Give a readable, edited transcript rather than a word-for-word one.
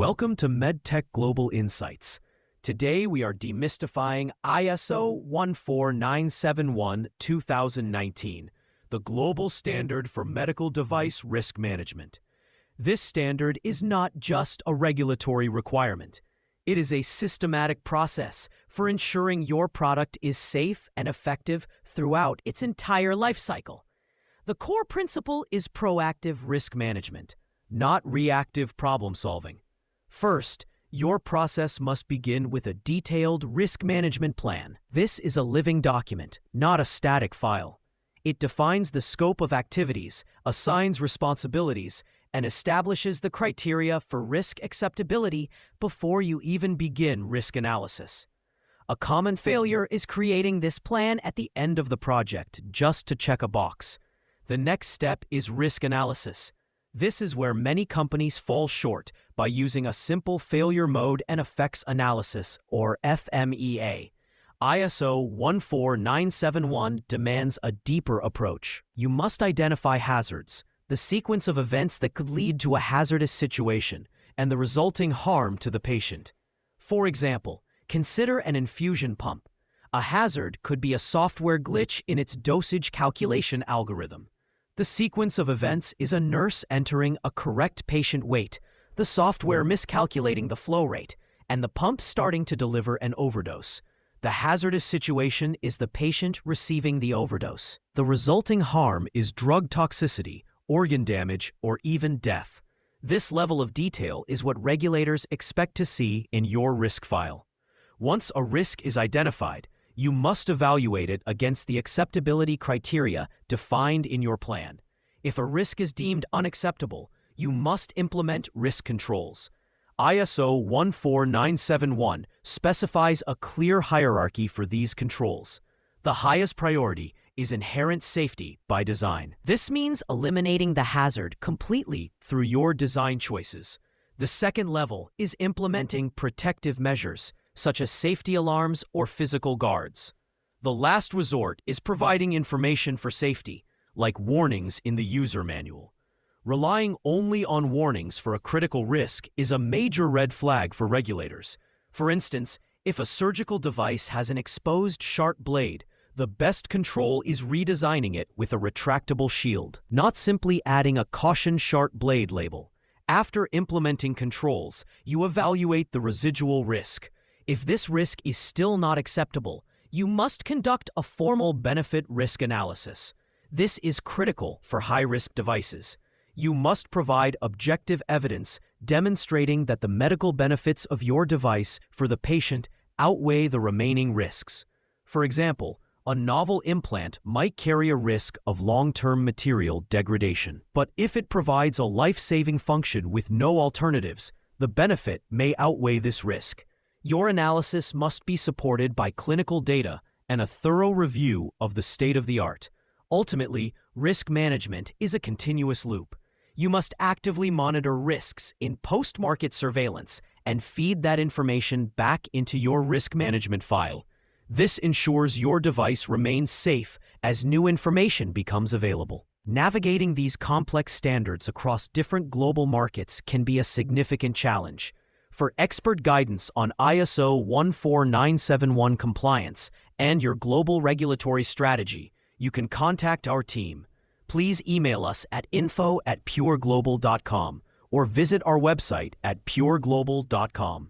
Welcome to MedTech Global Insights. Today we are demystifying ISO 14971-2019, the global standard for medical device risk management. This standard is not just a regulatory requirement. It is a systematic process for ensuring your product is safe and effective throughout its entire life cycle. The core principle is proactive risk management, not reactive problem solving. First, your process must begin with a detailed risk management plan. This is a living document, not a static file. It defines the scope of activities, assigns responsibilities, and establishes the criteria for risk acceptability before you even begin risk analysis. A common failure is creating this plan at the end of the project just to check a box. The next step is risk analysis. This is where many companies fall short by using a simple failure mode and effects analysis, or FMEA. ISO 14971 demands a deeper approach. You must identify hazards, the sequence of events that could lead to a hazardous situation, and the resulting harm to the patient. For example, consider an infusion pump. A hazard could be a software glitch in its dosage calculation algorithm. The sequence of events is a nurse entering a correct patient weight, the software miscalculating the flow rate, and the pump starting to deliver an overdose. The hazardous situation is the patient receiving the overdose. The resulting harm is drug toxicity, organ damage, or even death. This level of detail is what regulators expect to see in your risk file. Once a risk is identified, you must evaluate it against the acceptability criteria defined in your plan. If a risk is deemed unacceptable, you must implement risk controls. ISO 14971 specifies a clear hierarchy for these controls. The highest priority is inherent safety by design. This means eliminating the hazard completely through your design choices. The second level is implementing protective measures, such as safety alarms or physical guards. The last resort is providing information for safety, like warnings in the user manual. Relying only on warnings for a critical risk is a major red flag for regulators. For instance, if a surgical device has an exposed sharp blade, the best control is redesigning it with a retractable shield, not simply adding a caution sharp blade label. After implementing controls, you evaluate the residual risk. If this risk is still not acceptable, you must conduct a formal benefit risk analysis. This is critical for high-risk devices. You must provide objective evidence demonstrating that the medical benefits of your device for the patient outweigh the remaining risks. For example, a novel implant might carry a risk of long-term material degradation. But if it provides a life-saving function with no alternatives, the benefit may outweigh this risk. Your analysis must be supported by clinical data and a thorough review of the state-of-the-art. Ultimately, risk management is a continuous loop. You must actively monitor risks in post-market surveillance and feed that information back into your risk management file. This ensures your device remains safe as new information becomes available. Navigating these complex standards across different global markets can be a significant challenge. For expert guidance on ISO 14971 compliance and your global regulatory strategy, you can contact our team. Please email us at info@pureglobal.com or visit our website at pureglobal.com.